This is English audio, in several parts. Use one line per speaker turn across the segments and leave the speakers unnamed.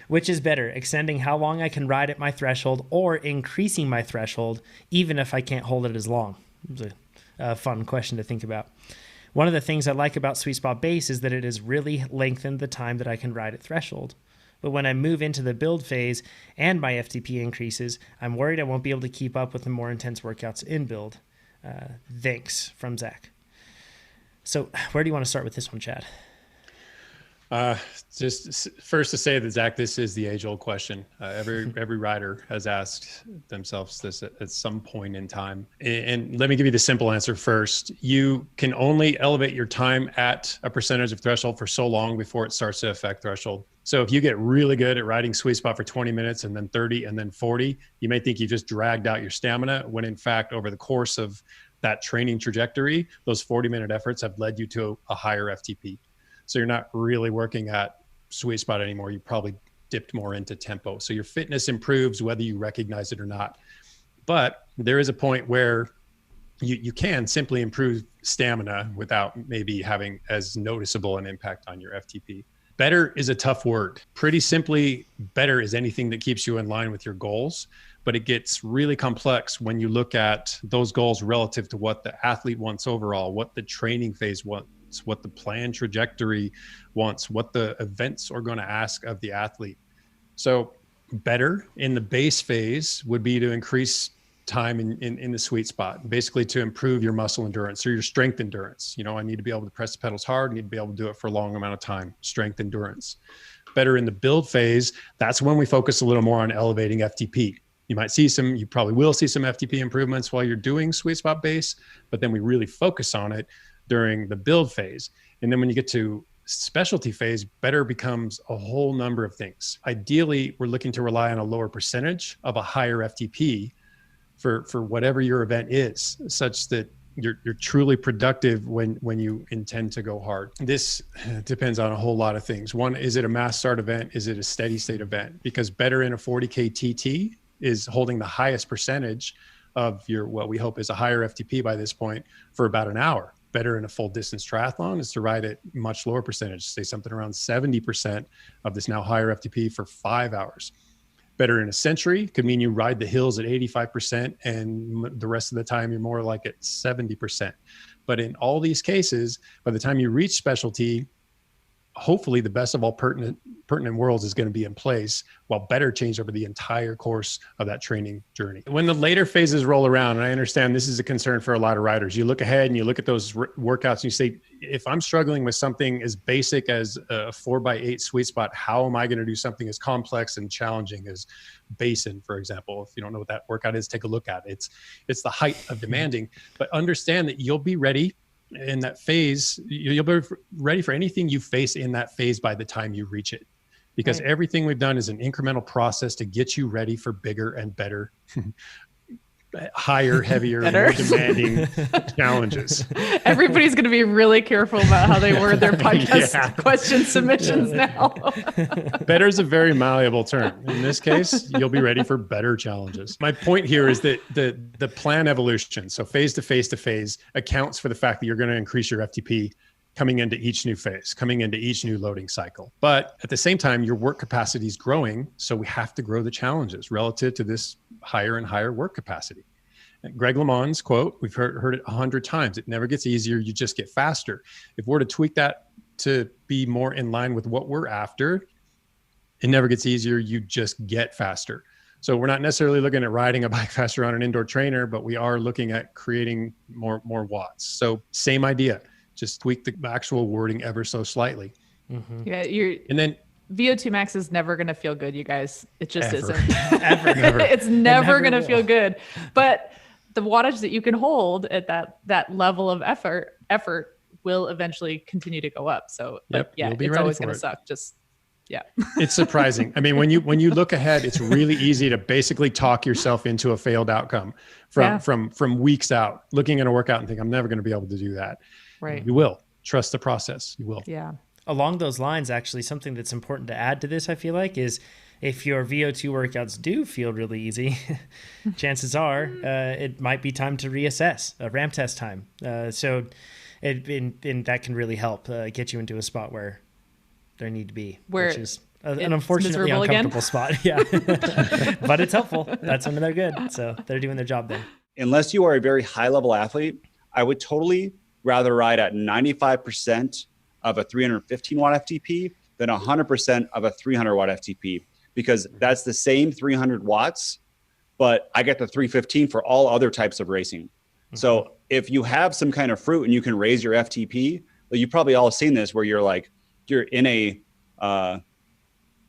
Which is better, extending how long I can ride at my threshold or increasing my threshold, even if I can't hold it as long? It's a fun question to think about. One of the things I like about Sweet Spot Base is that it has really lengthened the time that I can ride at threshold. But when I move into the build phase and my FTP increases, I'm worried I won't be able to keep up with the more intense workouts in build. Thanks, from Zach. So where do you want to start with this one, Chad?
Just first to say that, Zach, this is the age-old question. Every rider has asked themselves this at some point in time. And let me give you the simple answer first. You can only elevate your time at a percentage of threshold for so long before it starts to affect threshold. So if you get really good at riding sweet spot for 20 minutes and then 30 and then 40, you may think you just dragged out your stamina, when in fact, over the course of that training trajectory, those 40-minute efforts have led you to a higher FTP. So you're not really working at sweet spot anymore. You probably dipped more into tempo. So your fitness improves whether you recognize it or not. But there is a point where you can simply improve stamina without maybe having as noticeable an impact on your FTP. Better is a tough word. Pretty simply, better is anything that keeps you in line with your goals. But it gets really complex when you look at those goals relative to what the athlete wants overall, what the training phase wants, what the plan trajectory wants, what the events are going to ask of the athlete. So better in the base phase would be to increase time in the sweet spot, basically to improve your muscle endurance or your strength endurance. You know, I need to be able to press the pedals hard. I need to be able to do it for a long amount of time, strength endurance. Better in the build phase, that's when we focus a little more on elevating FTP. You probably will see some FTP improvements while you're doing sweet spot base, but then we really focus on it during the build phase. And then when you get to specialty phase, better becomes a whole number of things. Ideally, we're looking to rely on a lower percentage of a higher FTP for whatever your event is, such that you're truly productive when you intend to go hard. This depends on a whole lot of things. One, is it a mass start event? Is it a steady state event? Because better in a 40K TT is holding the highest percentage of your, what we hope is a higher FTP by this point, for about an hour. Better in a full distance triathlon is to ride at much lower percentage, say something around 70% of this now higher FTP for 5 hours. Better in a century could mean you ride the hills at 85% and the rest of the time you're more like at 70%. But in all these cases, by the time you reach specialty, hopefully the best of all pertinent worlds is going to be in place, while better change over the entire course of that training journey. When the later phases roll around, and I understand this is a concern for a lot of riders, you look ahead and you look at those workouts and you say, if I'm struggling with something as basic as a 4x8 sweet spot, how am I going to do something as complex and challenging as basin, for example? If you don't know what that workout is, take a look at it. It's the height of demanding, but understand that you'll be ready in that phase. You'll be ready for anything you face in that phase by the time you reach it, because everything we've done is an incremental process to get you ready for bigger and better, higher, heavier, more demanding challenges.
Everybody's going to be really careful about how they word their podcast question submissions now.
Better is a very malleable term. In this case, you'll be ready for better challenges. My point here is that the plan evolution, so phase to phase, accounts for the fact that you're going to increase your FTP coming into each new phase, coming into each new loading cycle. But at the same time, your work capacity is growing. So we have to grow the challenges relative to this higher and higher work capacity. And Greg LeMond's quote, we've heard it 100 times. It never gets easier. You just get faster. If we're to tweak that to be more in line with what we're after, it never gets easier. You just get faster. So we're not necessarily looking at riding a bike faster on an indoor trainer, but we are looking at creating more watts. So same idea. Just tweak the actual wording ever so slightly.
Mm-hmm. Yeah,
and then
VO2 max is never going to feel good, you guys. It just isn't.
Ever.
It's never going to feel good. But the wattage that you can hold at that level of effort will eventually continue to go up. So, but yeah, it's always going to suck. It's surprising.
I mean, when you look ahead, it's really easy to basically talk yourself into a failed outcome from weeks out, looking at a workout and think, I'm never going to be able to do that.
Right.
You will. Trust the process. You will.
Yeah.
Along those lines, actually, something that's important to add to this, I feel like, is if your VO2 workouts do feel really easy, chances are it might be time to reassess a ramp test time. So that can really help get you into a spot where there need to be, which is an unfortunately uncomfortable spot. Yeah. But it's helpful. That's when they're good. So they're doing their job then.
Unless you are a very high level athlete, I would totally rather ride at 95% of a 315 watt FTP than 100% of a 300 watt FTP, because that's the same 300 watts, but I get the 315 for all other types of racing. Mm-hmm. So if you have some kind of fruit and you can raise your FTP, you've probably all seen this where you're in a,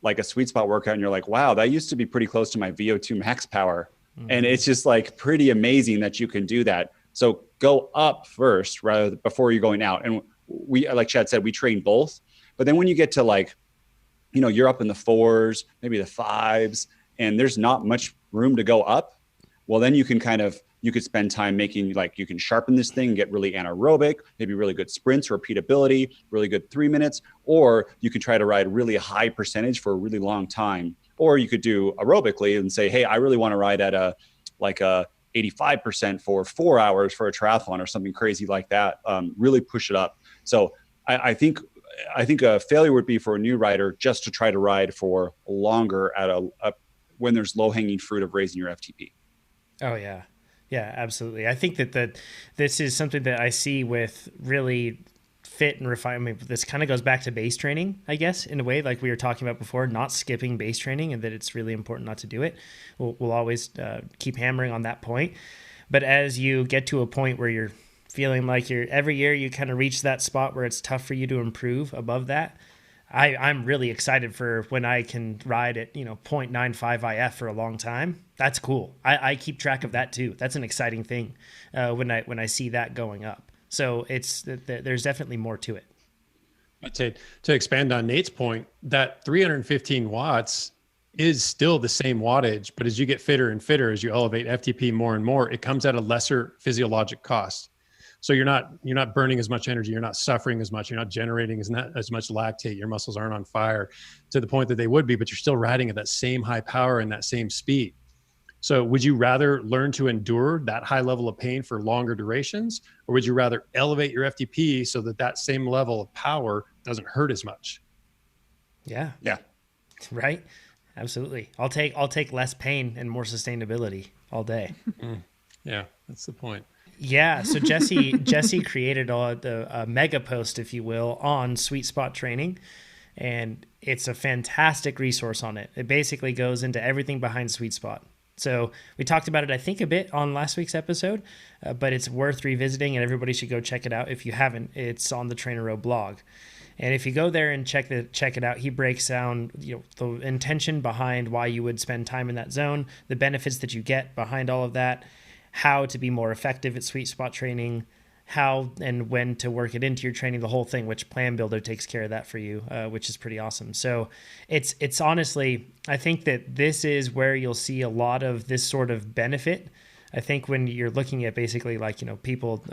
like a sweet spot workout and you're like, wow, that used to be pretty close to my VO2 max power. Mm-hmm. And it's just like pretty amazing that you can do that. So go up first before you're going out. And we, like Chad said, we train both. But then when you get to you're up in the 4s, maybe the 5s, and there's not much room to go up, well, then you could spend time making, you can sharpen this thing and get really anaerobic, maybe really good sprints, repeatability, really good 3 minutes, or you can try to ride really high percentage for a really long time. Or you could do aerobically and say, hey, I really want to ride at a 85% for 4 hours for a triathlon or something crazy like that. Really push it up. So I think a failure would be for a new rider just to try to ride for longer at when there's low hanging fruit of raising your FTP.
Oh yeah. Yeah, absolutely. I think that this is something that I see with really fit and refinement. This kind of goes back to base training, I guess, in a way, like we were talking about before, not skipping base training, and that it's really important not to do it. We'll always keep hammering on that point. But as you get to a point where you're feeling like every year you kind of reach that spot where it's tough for you to improve above that, I'm really excited for when I can ride at 0.95 IF for a long time. That's cool. I keep track of that too. That's an exciting thing when I see that going up. So there's definitely more to it.
To expand on Nate's point, that 315 watts is still the same wattage, but as you get fitter and fitter, as you elevate FTP more and more, it comes at a lesser physiologic cost. So you're not burning as much energy. You're not suffering as much. You're not generating as much lactate. Your muscles aren't on fire to the point that they would be, but you're still riding at that same high power and that same speed. So would you rather learn to endure that high level of pain for longer durations, or would you rather elevate your FTP so that same level of power doesn't hurt as much?
Yeah.
Yeah.
Right. Absolutely. I'll take less pain and more sustainability all day.
Yeah, that's the point.
Yeah. So Jesse created a mega post, if you will, on sweet spot training. And it's a fantastic resource on it. It basically goes into everything behind sweet spot. So we talked about it, I think, a bit on last week's episode, but it's worth revisiting, and everybody should go check it out. If you haven't, it's on the TrainerRoad blog. And if you go there and check it out, he breaks down the intention behind why you would spend time in that zone, the benefits that you get behind all of that, how to be more effective at sweet spot training, how and when to work it into your training, the whole thing, which Plan Builder takes care of that for you, which is pretty awesome. So it's honestly, I think that this is where you'll see a lot of this sort of benefit. I think when you're looking at basically people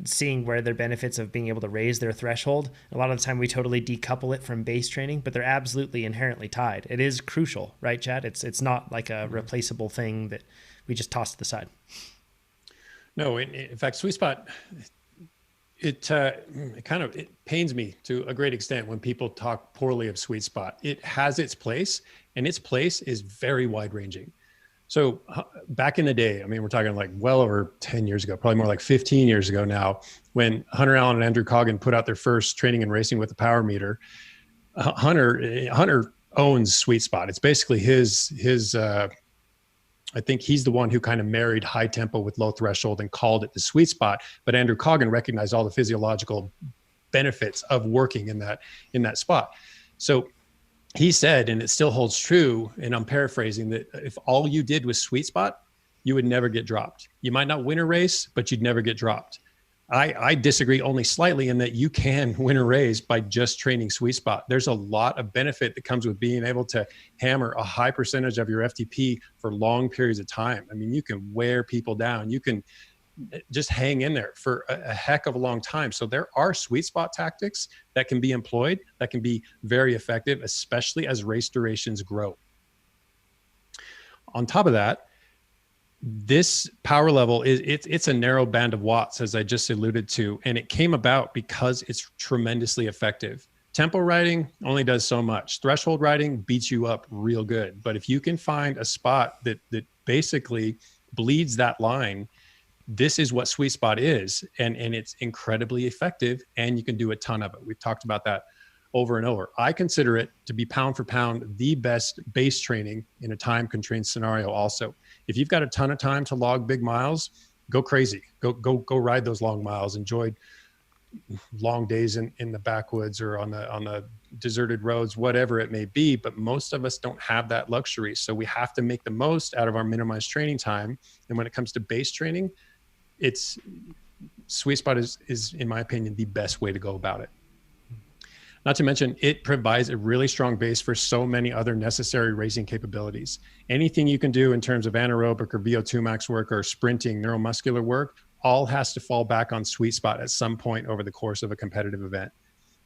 seeing where their benefits of being able to raise their threshold, a lot of the time we totally decouple it from base training, but they're absolutely inherently tied. It is crucial, right, Chad? It's not like a replaceable thing that we just toss to the side.
No, in fact, sweet spot, it pains me to a great extent when people talk poorly of sweet spot. It has its place, and its place is very wide ranging. So back in the day, I mean, we're talking well over 10 years ago, probably more like 15 years ago now, when Hunter Allen and Andrew Coggin put out their first training and racing with the power meter. Hunter owns sweet spot. It's basically his I think he's the one who kind of married high tempo with low threshold and called it the sweet spot. But Andrew Coggin recognized all the physiological benefits of working in that spot. So he said, and it still holds true, and I'm paraphrasing, that if all you did was sweet spot, you would never get dropped. You might not win a race, but you'd never get dropped. I disagree only slightly in that you can win a race by just training sweet spot. There's a lot of benefit that comes with being able to hammer a high percentage of your FTP for long periods of time. I mean, you can wear people down. You can just hang in there for a heck of a long time. So there are sweet spot tactics that can be employed that can be very effective, especially as race durations grow. On top of that, this power level it's a narrow band of watts, as I just alluded to, and it came about because it's tremendously effective. tempo riding only does so much. Threshold riding beats you up real good. But if you can find a spot that basically bleeds that line, this is what sweet spot is. And it's incredibly effective, and you can do a ton of it. We've talked about that over and over. I consider it to be pound for pound the best base training in a time constrained scenario. Also, if you've got a ton of time to log big miles, go crazy, go ride those long miles, enjoy long days in the backwoods or on the deserted roads, whatever it may be. But most of us don't have that luxury. So we have to make the most out of our minimized training time. And when it comes to base training, it's sweet spot is in my opinion, the best way to go about it. Not to mention, it provides a really strong base for so many other necessary racing capabilities. Anything you can do in terms of anaerobic or VO2 max work or sprinting, neuromuscular work, all has to fall back on sweet spot at some point over the course of a competitive event.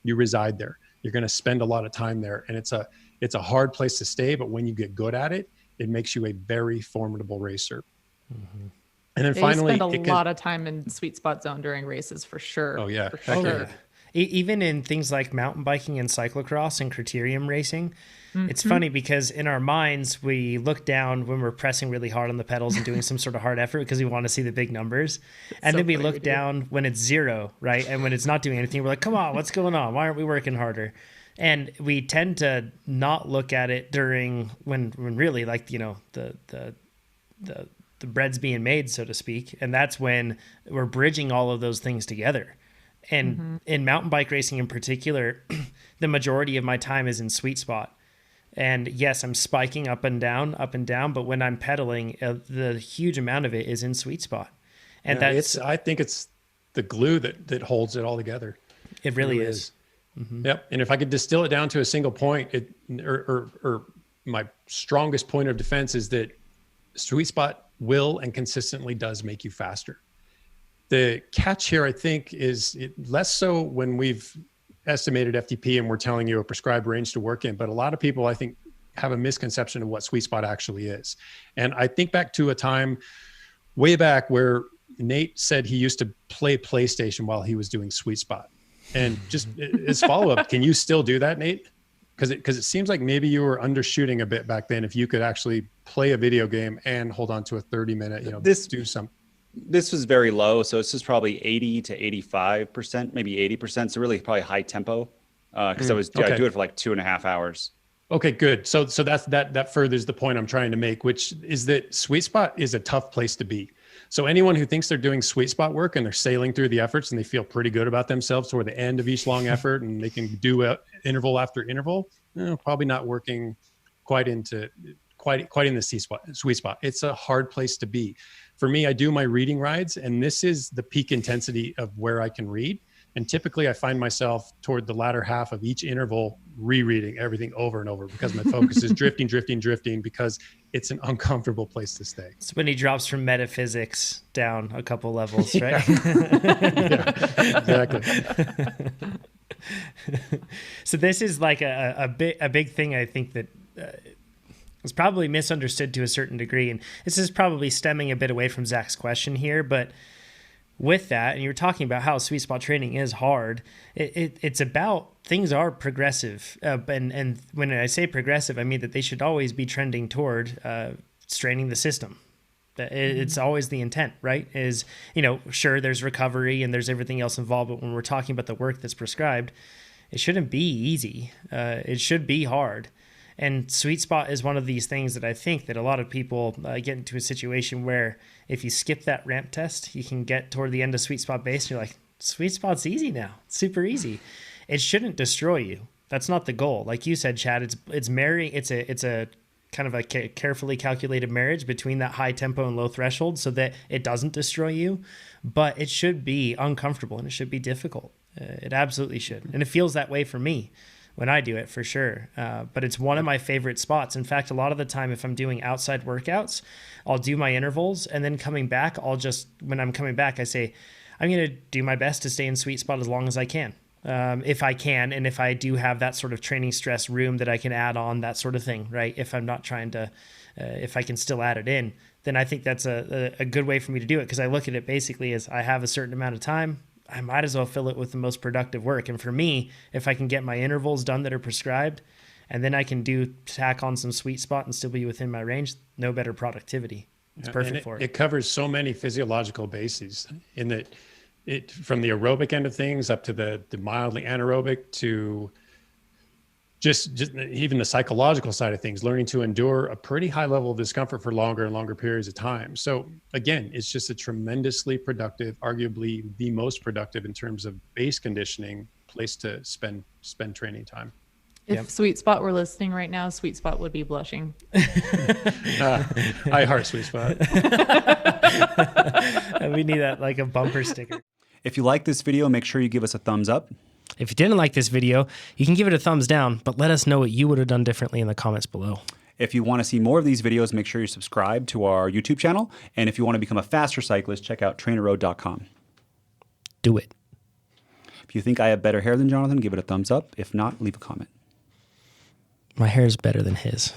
You reside there. You're going to spend a lot of time there, and it's a hard place to stay. But when you get good at it, it makes you a very formidable racer. Mm-hmm. And then finally,
you spend a lot of time in sweet spot zone during races for sure.
Oh yeah,
for sure.
Yeah. Even in things like mountain biking and cyclocross and criterium racing, it's funny because in our minds, we look down when we're pressing really hard on the pedals and doing some sort of hard effort because we want to see the big numbers. And then we look down when it's zero, right? And when it's not doing anything, we're like, come on, what's going on? Why aren't we working harder? And we tend to not look at it during when really, like, you know, the bread's being made, so to speak. And that's when we're bridging all of those things together. And in mountain bike racing in particular, the majority of my time is in sweet spot. And yes, I'm spiking up and down, but when I'm pedaling, the huge amount of it is in sweet spot. And
I think it's the glue that holds it all together.
It really is. Mm-hmm.
Yep. And if I could distill it down to a single point, or my strongest point of defense is that sweet spot will and consistently does make you faster. The catch here, I think, is less so when we've estimated FTP and we're telling you a prescribed range to work in. But a lot of people, I think, have a misconception of what sweet spot actually is. And I think back to a time way back where Nate said he used to play PlayStation while he was doing sweet spot. And just as follow-up, can you still do that, Nate? Because it seems like maybe you were undershooting a bit back then if you could actually play a video game and hold on to a 30-minute, do something.
This was very low. So this is probably 80 to 85%, maybe 80%. So really probably high tempo. Cause I do it for like 2.5 hours. Okay,
good. So that furthers the point I'm trying to make, which is that sweet spot is a tough place to be. So anyone who thinks they're doing sweet spot work and they're sailing through the efforts and they feel pretty good about themselves toward the end of each long effort and they can do interval after interval, probably not working quite in the sweet spot. It's a hard place to be. For me, I do my reading rides, and this is the peak intensity of where I can read. And typically I find myself toward the latter half of each interval rereading everything over and over because my focus is drifting, because it's an uncomfortable place to stay.
It's when he drops from metaphysics down a couple levels, right?
Yeah, exactly.
So this is like a big thing, I think, that it's probably misunderstood to a certain degree. And this is probably stemming a bit away from Zach's question here, but with that, and you're talking about how sweet spot training is hard, it's about things are progressive. And when I say progressive, I mean that they should always be trending toward straining the system. It's always the intent, right? Is, sure, there's recovery and there's everything else involved, but when we're talking about the work that's prescribed, it shouldn't be easy. It should be hard. And sweet spot is one of these things that I think that a lot of people get into a situation where if you skip that ramp test, you can get toward the end of sweet spot base and you're like, sweet spot's easy now. It's super easy. It shouldn't destroy you. That's not the goal. Like you said, Chad, it's a kind of a carefully calculated marriage between that high tempo and low threshold so that it doesn't destroy you, but it should be uncomfortable and it should be difficult. It absolutely should. And it feels that way for me when I do it, for sure. But it's one of my favorite spots. In fact, a lot of the time, if I'm doing outside workouts, I'll do my intervals, and then coming back, when I'm coming back, I say, I'm going to do my best to stay in sweet spot as long as I can. If I can, and if I do have that sort of training stress room that I can add on, that sort of thing, right? If I'm not trying to, if I can still add it in, then I think that's a good way for me to do it, because I look at it basically as I have a certain amount of time. I might as well fill it with the most productive work. And for me, if I can get my intervals done that are prescribed, and then I can tack on some sweet spot and still be within my range, no better productivity. It's perfect for it.
It covers so many physiological bases in that it, from the aerobic end of things up to the mildly anaerobic to just even the psychological side of things, learning to endure a pretty high level of discomfort for longer and longer periods of time. So again, it's just a tremendously productive, arguably the most productive in terms of base conditioning place to spend training time.
If Sweet Spot were listening right now, Sweet Spot would be blushing.
I heart Sweet Spot.
We need that like a bumper sticker.
If you like this video, make sure you give us a thumbs up.
If you didn't like this video, you can give it a thumbs down, but let us know what you would have done differently in the comments below.
If you want to see more of these videos, make sure you subscribe to our YouTube channel. And if you want to become a faster cyclist, check out TrainerRoad.com.
Do it.
If you think I have better hair than Jonathan, give it a thumbs up. If not, leave a comment.
My hair is better than his.